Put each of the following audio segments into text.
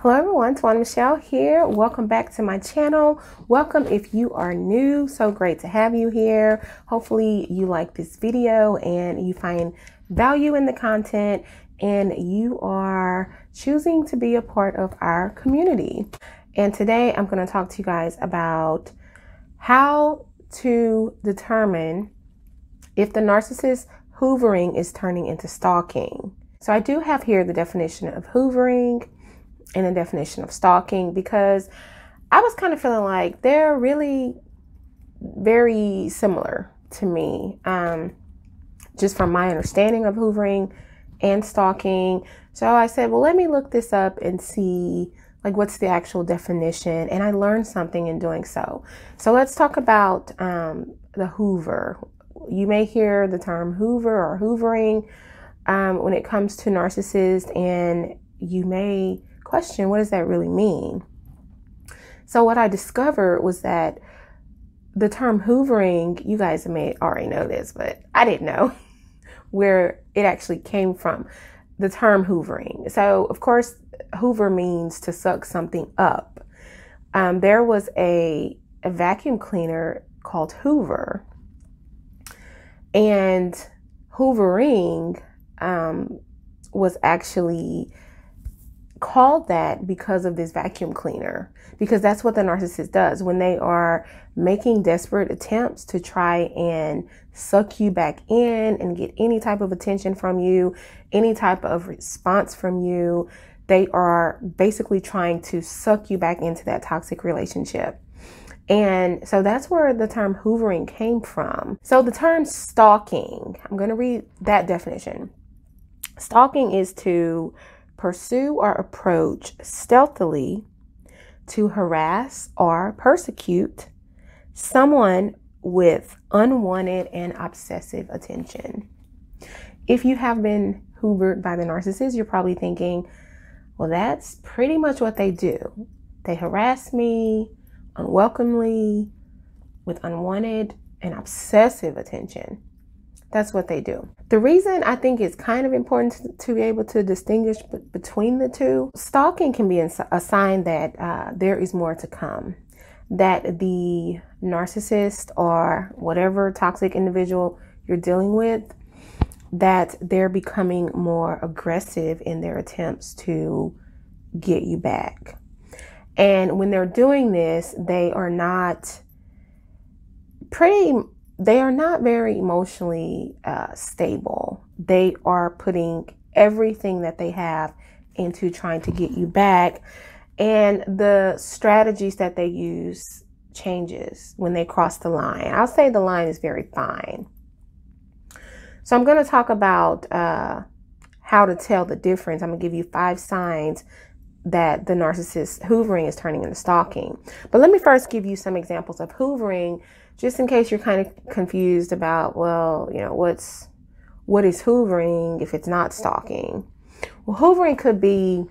Hello everyone, Twan Michelle here. Welcome back to my channel. Welcome if you are new. So great to have you here. Hopefully you like this video and you find value in the content and you are choosing to be a part of our community. And today I'm going to talk to you guys about how to determine if the narcissist hoovering is turning into stalking. So I do have here the definition of hoovering and a definition of stalking, because I was kind of feeling like they're really very similar to me, just from my understanding of hoovering and stalking. So I said, well, let me look this up and see like what's the actual definition, and I learned something in doing so. So let's talk about the hoover. You may hear the term hoover or hoovering when it comes to narcissists, and you may question, what does that really mean? So what I discovered was that the term hoovering, you guys may already know this, but I didn't know where it actually came from, the term hoovering. So of course, hoover means to suck something up. There was a vacuum cleaner called Hoover, and hoovering was actually called that because of this vacuum cleaner, because that's what the narcissist does when they are making desperate attempts to try and suck you back in and get any type of attention from you, any type of response from you. They are basically trying to suck you back into that toxic relationship. And so that's where the term hoovering came from. So the term stalking, I'm going to read that definition. Stalking is to pursue or approach stealthily, to harass or persecute someone with unwanted and obsessive attention. If you have been hoovered by the narcissist, you're probably thinking, well, that's pretty much what they do. They harass me unwelcomely with unwanted and obsessive attention. That's what they do. The reason I think it's kind of important to be able to distinguish between the two, stalking can be a sign that there is more to come, that the narcissist or whatever toxic individual you're dealing with, that they're becoming more aggressive in their attempts to get you back. And when they're doing this, they are not very emotionally stable. They are putting everything that they have into trying to get you back. And the strategies that they use changes when they cross the line. I'll say the line is very fine. So I'm going to talk about how to tell the difference. I'm going to give you 5 signs that the narcissist hoovering is turning into stalking. But let me first give you some examples of hoovering, just in case you're kind of confused about, well, you know, what is hoovering if it's not stalking? Well, hoovering could be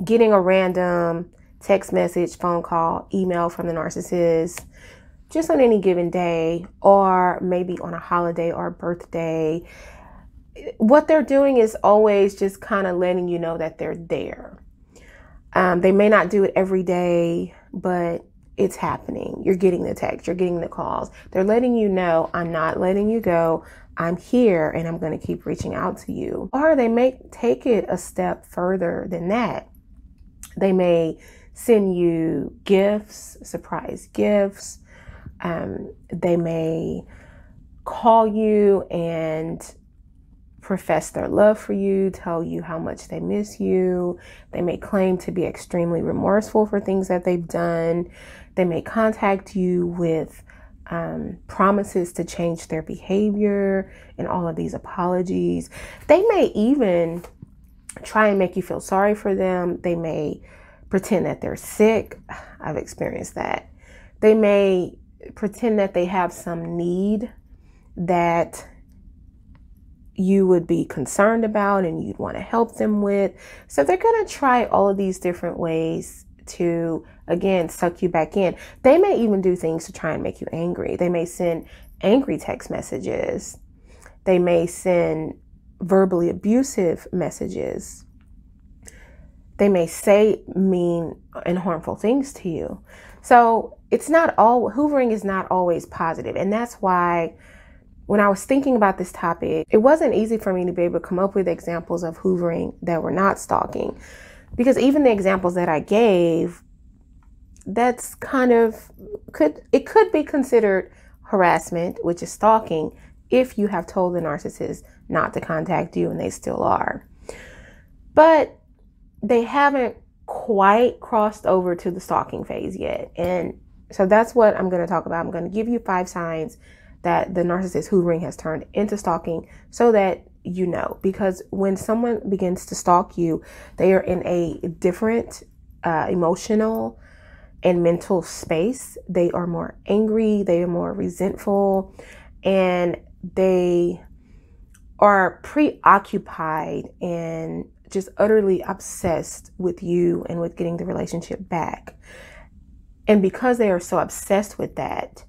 getting a random text message, phone call, email from the narcissist just on any given day, or maybe on a holiday or a birthday. What they're doing is always just kind of letting you know that they're there. They may not do it every day, but it's happening. You're getting the text, you're getting the calls. They're letting you know, I'm not letting you go. I'm here and I'm going to keep reaching out to you. Or they may take it a step further than that. They may send you gifts, surprise gifts. They may call you and profess their love for you, tell you how much they miss you. They may claim to be extremely remorseful for things that they've done. They may contact you with promises to change their behavior and all of these apologies. They may even try and make you feel sorry for them. They may pretend that they're sick. I've experienced that. They may pretend that they have some need that you would be concerned about and you'd want to help them with. So they're going to try all of these different ways to, again, suck you back in. They may even do things to try and make you angry. They may send angry text messages. They may send verbally abusive messages. They may say mean and harmful things to you. So it's not all, hoovering is not always positive. And that's why when I was thinking about this topic, it wasn't easy for me to be able to come up with examples of hoovering that were not stalking. Because even the examples that I gave, that's kind of, it could be considered harassment, which is stalking, if you have told the narcissist not to contact you and they still are. But they haven't quite crossed over to the stalking phase yet. And so that's what I'm going to talk about. I'm going to give you 5 signs that the narcissist hoovering has turned into stalking so that you know. Because when someone begins to stalk you, they are in a different emotional and mental space. They are more angry, they are more resentful, and they are preoccupied and just utterly obsessed with you and with getting the relationship back. And because they are so obsessed with that,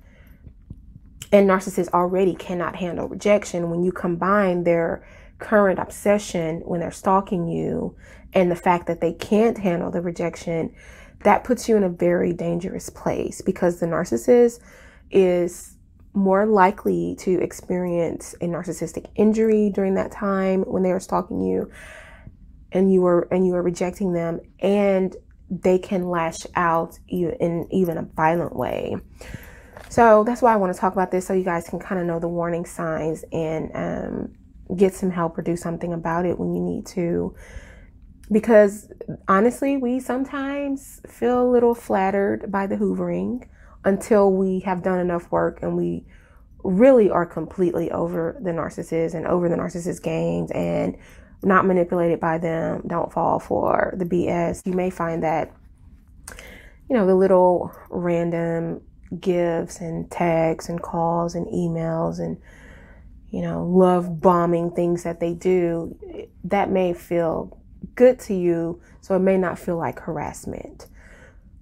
and narcissists already cannot handle rejection, when you combine their current obsession when they're stalking you and the fact that they can't handle the rejection, that puts you in a very dangerous place, because the narcissist is more likely to experience a narcissistic injury during that time when they are stalking you and you are rejecting them, and they can lash out in even a violent way. So that's why I want to talk about this, so you guys can kind of know the warning signs and get some help or do something about it when you need to. Because honestly, we sometimes feel a little flattered by the hoovering until we have done enough work and we really are completely over the narcissist and over the narcissist games and not manipulated by them, don't fall for the BS. You may find that, you know, the little random gifts and texts and calls and emails and, you know, love bombing things that they do, that may feel good to you, so it may not feel like harassment.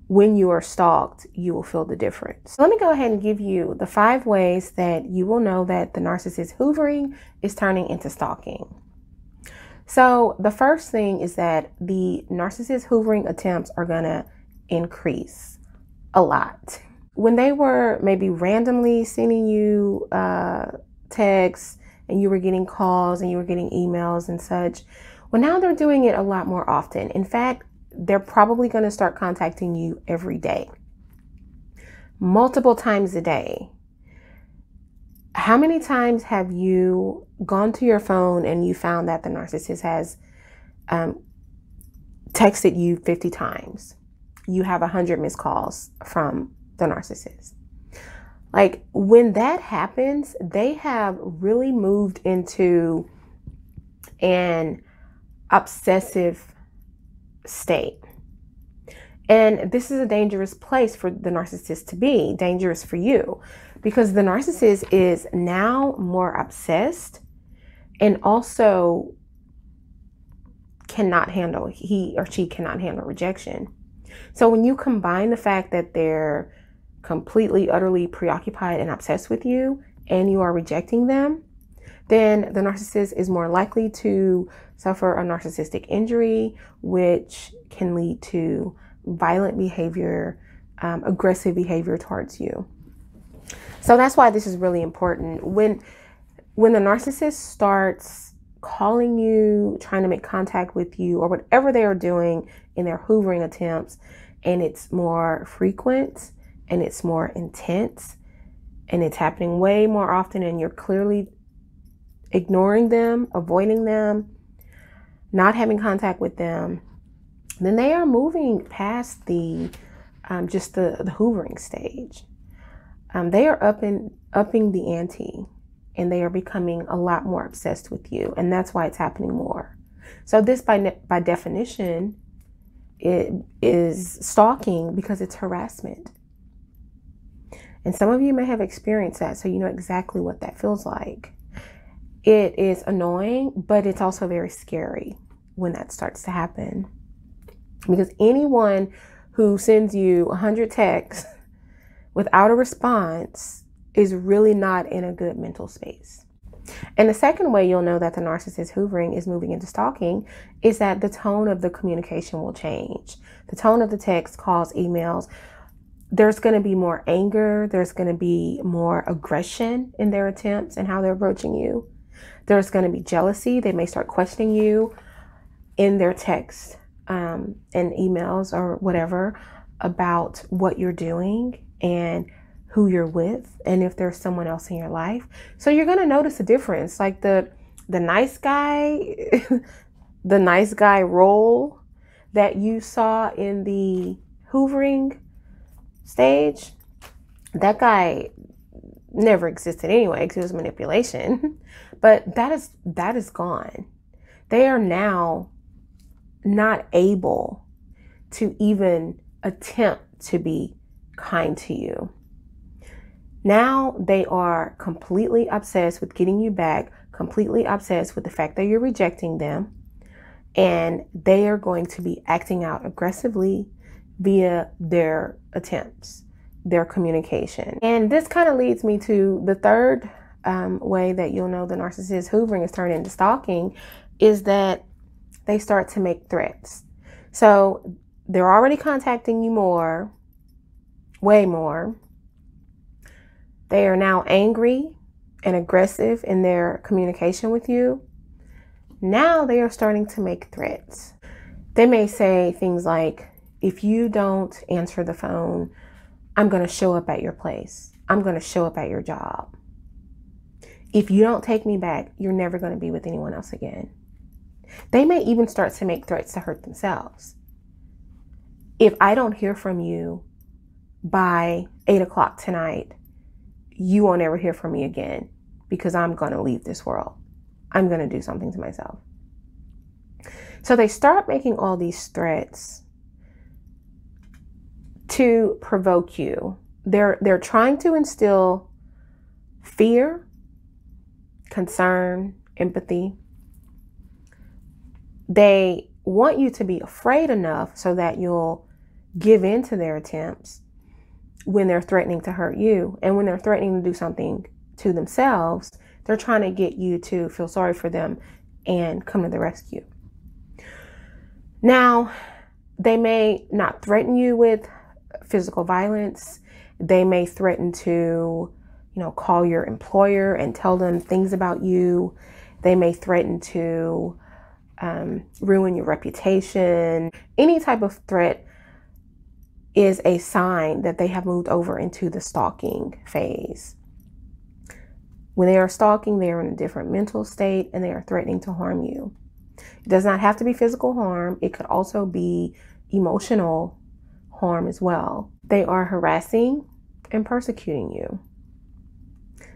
When you are stalked, you will feel the difference. So let me go ahead and give you the 5 ways that you will know that the narcissist hoovering is turning into stalking. So the first thing is that the narcissist hoovering attempts are gonna increase a lot. When they were maybe randomly sending you texts and you were getting calls and you were getting emails and such, well, now they're doing it a lot more often. In fact, they're probably going to start contacting you every day, multiple times a day. How many times have you gone to your phone and you found that the narcissist has texted you 50 times? You have 100 missed calls from the narcissist. Like, when that happens, they have really moved into an obsessive state. And this is a dangerous place for the narcissist to be, dangerous for you, because the narcissist is now more obsessed and also cannot handle, he or she cannot handle rejection. So when you combine the fact that they're completely, utterly preoccupied and obsessed with you, and you are rejecting them, then the narcissist is more likely to suffer a narcissistic injury, which can lead to violent behavior, aggressive behavior towards you. So that's why this is really important. When the narcissist starts calling you, trying to make contact with you, or whatever they are doing in their hoovering attempts, and it's more frequent and it's more intense and it's happening way more often, and you're clearly ignoring them, avoiding them, not having contact with them, then they are moving past the just the hoovering stage. They are upping the ante, and they are becoming a lot more obsessed with you, and that's why it's happening more. So this, by definition, it is stalking, because it's harassment. And some of you may have experienced that, so you know exactly what that feels like. It is annoying, but it's also very scary when that starts to happen. Because anyone who sends you 100 texts without a response is really not in a good mental space. And the second way you'll know that the narcissist hoovering is moving into stalking is that the tone of the communication will change. The tone of the text, calls, emails, there's going to be more anger. There's going to be more aggression in their attempts and how they're approaching you. There's going to be jealousy. They may start questioning you in their texts and emails or whatever about what you're doing and who you're with, and if there's someone else in your life. So you're going to notice a difference. Like the nice guy, the nice guy role that you saw in the hoovering stage, that guy never existed anyway because it was manipulation. But that is gone. They are now not able to even attempt to be kind to you. Now they are completely obsessed with getting you back, completely obsessed with the fact that you're rejecting them, and they are going to be acting out aggressively via their attempts, their communication. And this kind of leads me to the third way that you'll know the narcissist hoovering is turned into stalking, is that they start to make threats. So they're already contacting you more, way more. They are now angry and aggressive in their communication with you. Now they are starting to make threats. They may say things like, if you don't answer the phone, I'm going to show up at your place. I'm going to show up at your job. If you don't take me back, you're never going to be with anyone else again. They may even start to make threats to hurt themselves. If I don't hear from you by 8 o'clock tonight, you won't ever hear from me again because I'm going to leave this world. I'm going to do something to myself. So they start making all these threats to provoke you. They're trying to instill fear, concern, empathy. They want you to be afraid enough so that you'll give in to their attempts when they're threatening to hurt you. And when they're threatening to do something to themselves, they're trying to get you to feel sorry for them and come to the rescue. Now, they may not threaten you with physical violence. They may threaten to, call your employer and tell them things about you. They may threaten to ruin your reputation. Any type of threat is a sign that they have moved over into the stalking phase. When they are stalking, they are in a different mental state and they are threatening to harm you. It does not have to be physical harm. It could also be emotional harm as well. They are harassing and persecuting you.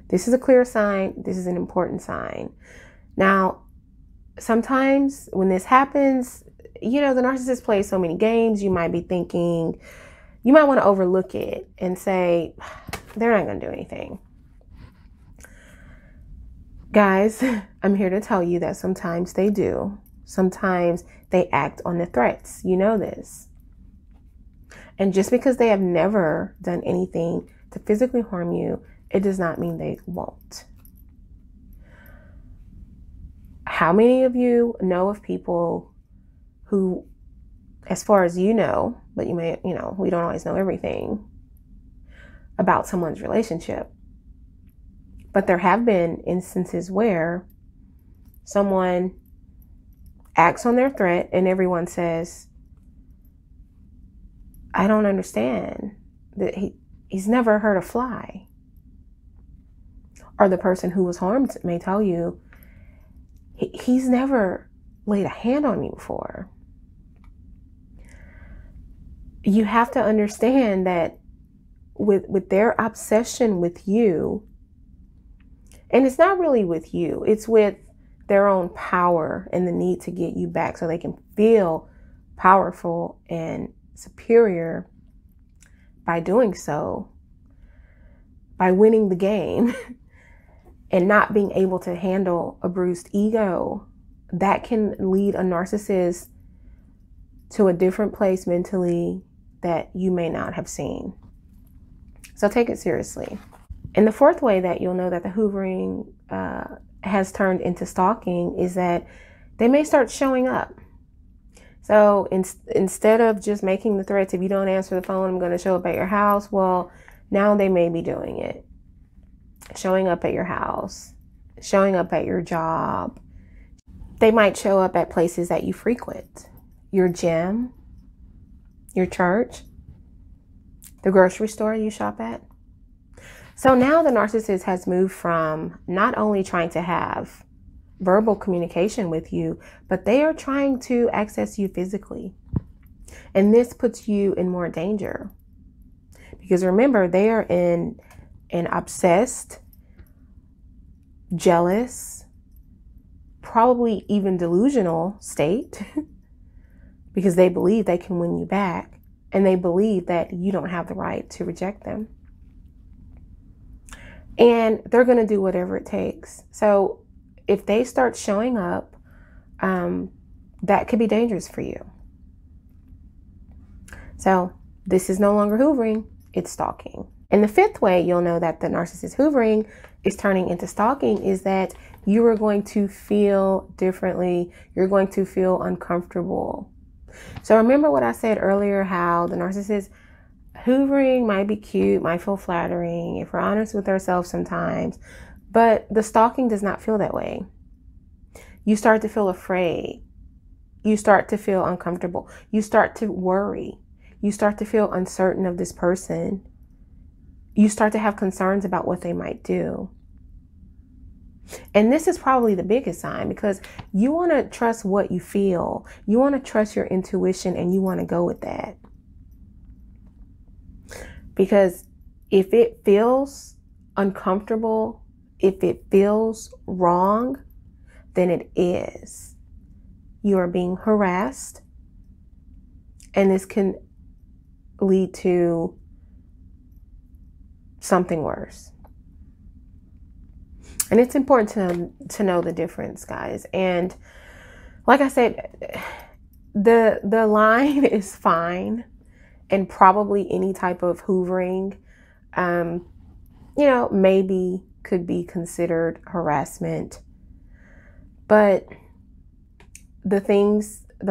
This is a clear sign. This is an important sign. Now, sometimes when this happens, the narcissist plays so many games. You might be thinking, you might want to overlook it and say, they're not going to do anything. Guys, I'm here to tell you that sometimes they do. Sometimes they act on the threats. You know this. And just because they have never done anything to physically harm you, it does not mean they won't. How many of you know of people who, as far as you know, but you may, we don't always know everything about someone's relationship. But there have been instances where someone acts on their threat and everyone says, I don't understand that he's never hurt a fly. Or the person who was harmed may tell you, he's never laid a hand on me before. You have to understand that with their obsession with you, and it's not really with you, it's with their own power and the need to get you back so they can feel powerful and superior by doing so, by winning the game and not being able to handle a bruised ego. That can lead a narcissist to a different place mentally that you may not have seen. So take it seriously. And the fourth way that you'll know that the hoovering has turned into stalking is that they may start showing up. So instead of just making the threats, if you don't answer the phone, I'm going to show up at your house. Well, now they may be doing it. Showing up at your house, showing up at your job. They might show up at places that you frequent, your gym, your church, the grocery store you shop at. So now the narcissist has moved from not only trying to have verbal communication with you, but they are trying to access you physically. And this puts you in more danger. Because remember, they are in an obsessed, jealous, probably even delusional state because they believe they can win you back and they believe that you don't have the right to reject them. And they're going to do whatever it takes. So if they start showing up, that could be dangerous for you. So this is no longer hoovering, it's stalking. And the fifth way you'll know that the narcissist hoovering is turning into stalking is that you are going to feel differently. You're going to feel uncomfortable. So remember what I said earlier, how the narcissist hoovering might be cute, might feel flattering if we're honest with ourselves sometimes, but the stalking does not feel that way. You start to feel afraid. You start to feel uncomfortable. You start to worry. You start to feel uncertain of this person. You start to have concerns about what they might do. And this is probably the biggest sign because you want to trust what you feel. You want to trust your intuition and you want to go with that. Because if it feels uncomfortable, if it feels wrong, then it is. You are being harassed, and this can lead to something worse. And it's important to know the difference, guys. And like I said, the line is fine. And probably any type of hoovering, maybe could be considered harassment. But the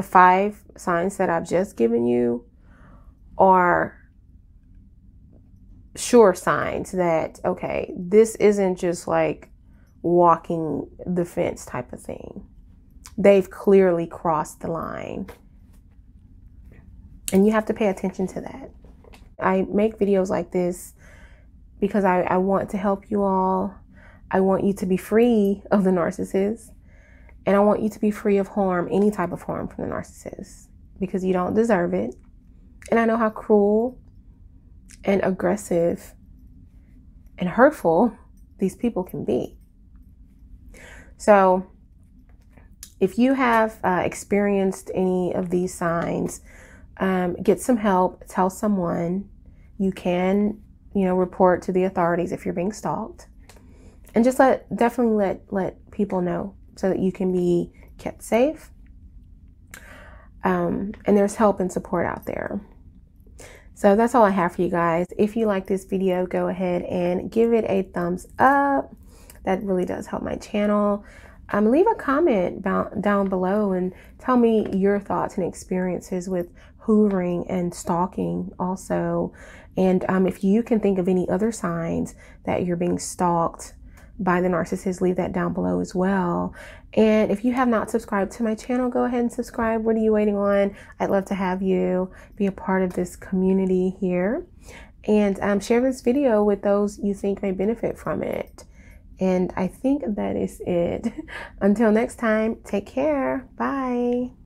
5 signs that I've just given you are sure signs that, okay, this isn't just like walking the fence type of thing. They've clearly crossed the line. And you have to pay attention to that. I make videos like this because I want to help you all. I want you to be free of the narcissist. And I want you to be free of harm, any type of harm from the narcissist, because you don't deserve it. And I know how cruel and aggressive and hurtful these people can be. So if you have experienced any of these signs, get some help, tell someone. You can, report to the authorities if you're being stalked, and just definitely let people know so that you can be kept safe. And there's help and support out there. So that's all I have for you guys. If you like this video, go ahead and give it a thumbs up. That really does help my channel. Leave a comment down below and tell me your thoughts and experiences with hoovering and stalking also. And if you can think of any other signs that you're being stalked by the narcissist, leave that down below as well. And if you have not subscribed to my channel, go ahead and subscribe. What are you waiting on? I'd love to have you be a part of this community here. And share this video with those you think may benefit from it. And I think that is it. Until next time, take care. Bye.